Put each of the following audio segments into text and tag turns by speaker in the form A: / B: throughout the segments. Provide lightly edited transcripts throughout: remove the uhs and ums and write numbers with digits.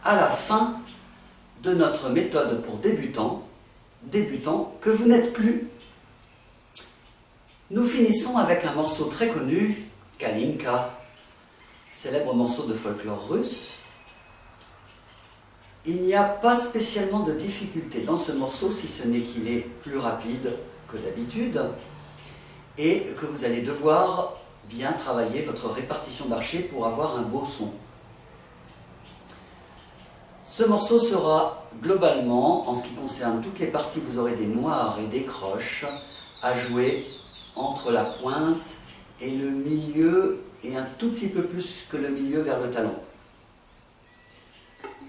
A: à la fin de notre méthode pour débutants que vous n'êtes plus. Nous finissons avec un morceau très connu, Kalinka, célèbre morceau de folklore russe. Il n'y a pas spécialement de difficulté dans ce morceau, si ce n'est qu'il est plus rapide que d'habitude et que vous allez devoir bien travailler votre répartition d'archers pour avoir un beau son. Ce morceau sera globalement, en ce qui concerne toutes les parties, vous aurez des noirs et des croches à jouer entre la pointe et le milieu et un tout petit peu plus que le milieu vers le talon.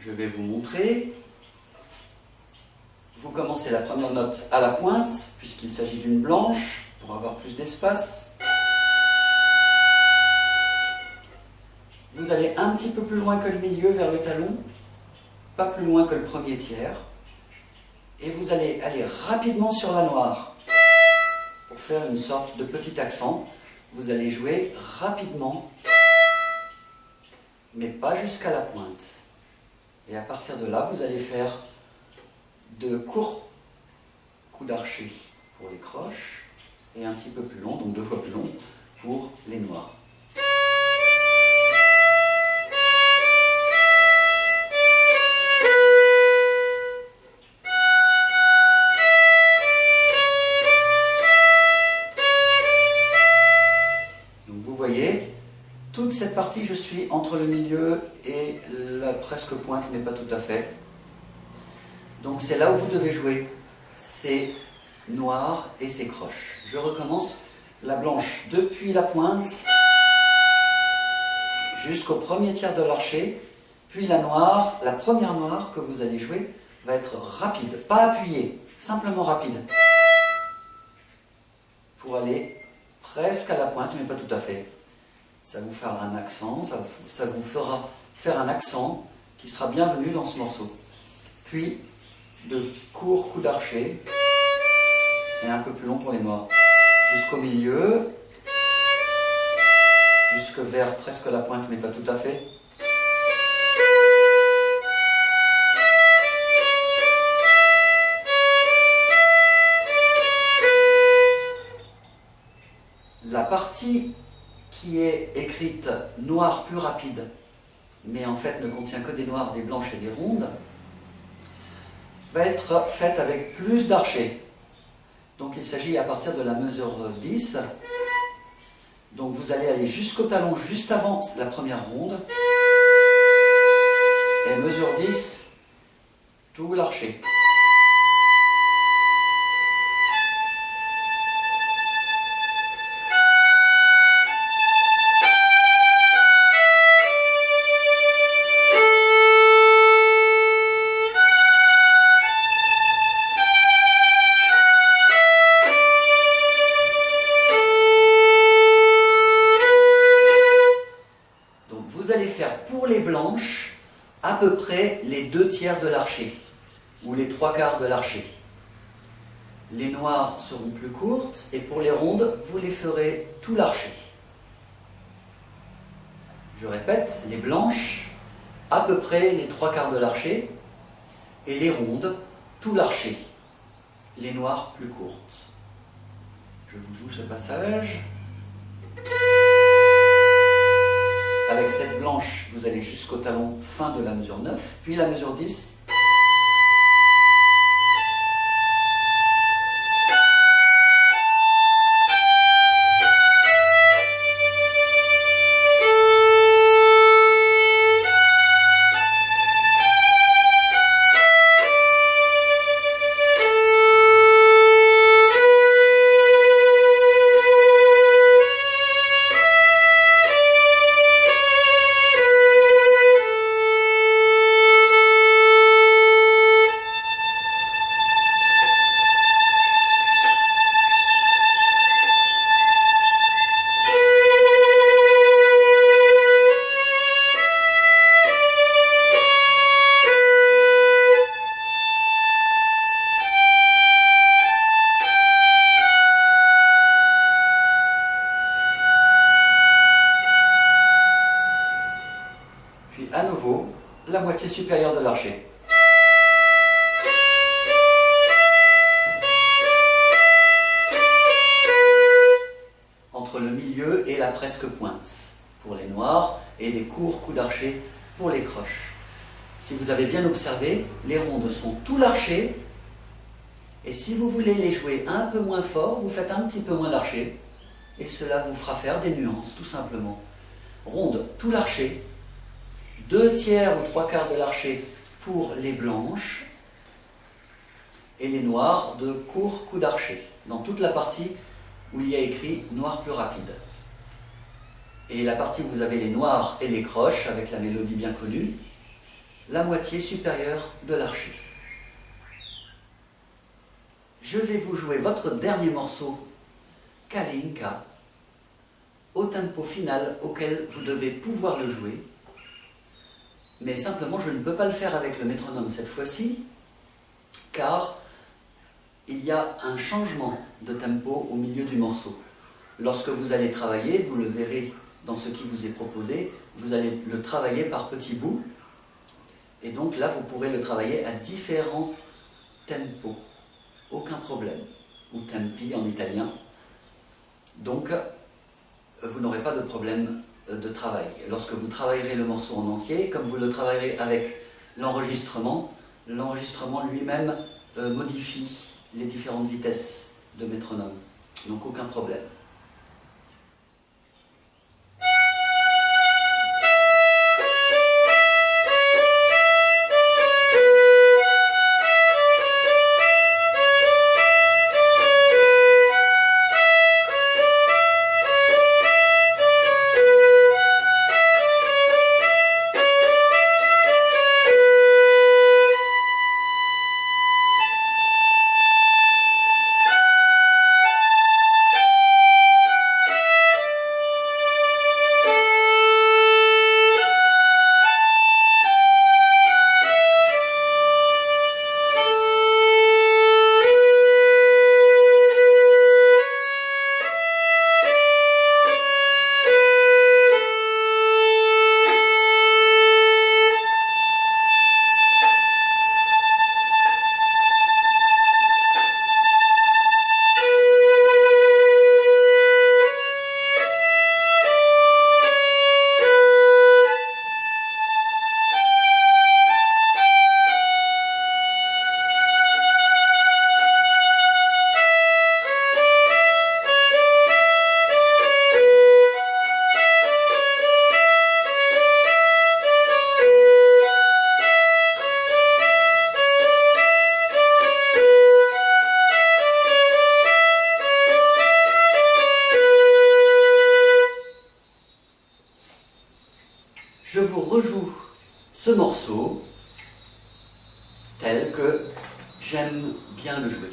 A: Je vais vous montrer. Vous commencez la première note à la pointe, puisqu'il s'agit d'une blanche, pour avoir plus d'espace. Vous allez un petit peu plus loin que le milieu vers le talon, pas plus loin que le premier tiers. Et vous allez aller rapidement sur la noire pour faire une sorte de petit accent. Vous allez jouer rapidement, mais pas jusqu'à la pointe. Et à partir de là, vous allez faire de courts coups d'archer pour les croches et un petit peu plus long, donc 2 fois plus long, pour les noirs. Donc vous voyez, toute cette partie, je suis entre le milieu et la presque pointe, mais pas tout à fait. Donc c'est là où vous devez jouer ces noirs et ces croches. Je recommence la blanche depuis la pointe jusqu'au premier tiers de l'archer, puis la noire, la première noire que vous allez jouer va être rapide, pas appuyée, simplement rapide, pour aller presque à la pointe, mais pas tout à fait. Ça vous fera un accent, ça vous fera faire un accent qui sera bienvenu dans ce morceau. Puis, de courts coups d'archer, et un peu plus long pour les noirs. Jusqu'au milieu, jusque vers presque la pointe, mais pas tout à fait. La partie qui est écrite noir plus rapide, mais en fait ne contient que des noirs, des blanches et des rondes, va être faite avec plus d'archers. Donc il s'agit à partir de la mesure 10. Donc vous allez aller jusqu'au talon, juste avant la première ronde. Et mesure 10, tout l'archer. Pour les blanches, à peu près les 2 tiers de l'archer, ou les 3 quarts de l'archer. Les noires seront plus courtes, et pour les rondes, vous les ferez tout l'archer. Je répète, les blanches, à peu près les 3 quarts de l'archer, et les rondes, tout l'archer. Les noires plus courtes. Je vous joue ce passage. Avec cette blanche, vous allez jusqu'au talon fin de la mesure 9, puis la mesure 10. la moitié supérieure de l'archet. Entre le milieu et la presque pointe pour les noirs et des courts coups d'archet pour les croches. Si vous avez bien observé, les rondes sont tout l'archet, et si vous voulez les jouer un peu moins fort, vous faites un petit peu moins d'archet, et cela vous fera faire des nuances, tout simplement. Ronde tout l'archet, 2/3 ou 3/4 de l'archet pour les blanches, et les noirs de courts coups d'archet, dans toute la partie où il y a écrit noir plus rapide. Et la partie où vous avez les noirs et les croches, avec la mélodie bien connue, la moitié supérieure de l'archet. Je vais vous jouer votre dernier morceau, Kalinka, au tempo final auquel vous devez pouvoir le jouer. Mais simplement, je ne peux pas le faire avec le métronome cette fois-ci, car il y a un changement de tempo au milieu du morceau. Lorsque vous allez travailler, vous le verrez dans ce qui vous est proposé, vous allez le travailler par petits bouts, et donc là, vous pourrez le travailler à différents tempos. Aucun problème. Ou tempi en italien. Donc, vous n'aurez pas de problème de travail. Lorsque vous travaillerez le morceau en entier, comme vous le travaillerez avec l'enregistrement lui-même modifie les différentes vitesses de métronome. Donc, aucun problème. Je vous rejoue ce morceau tel que j'aime bien le jouer.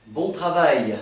A: Bon travail!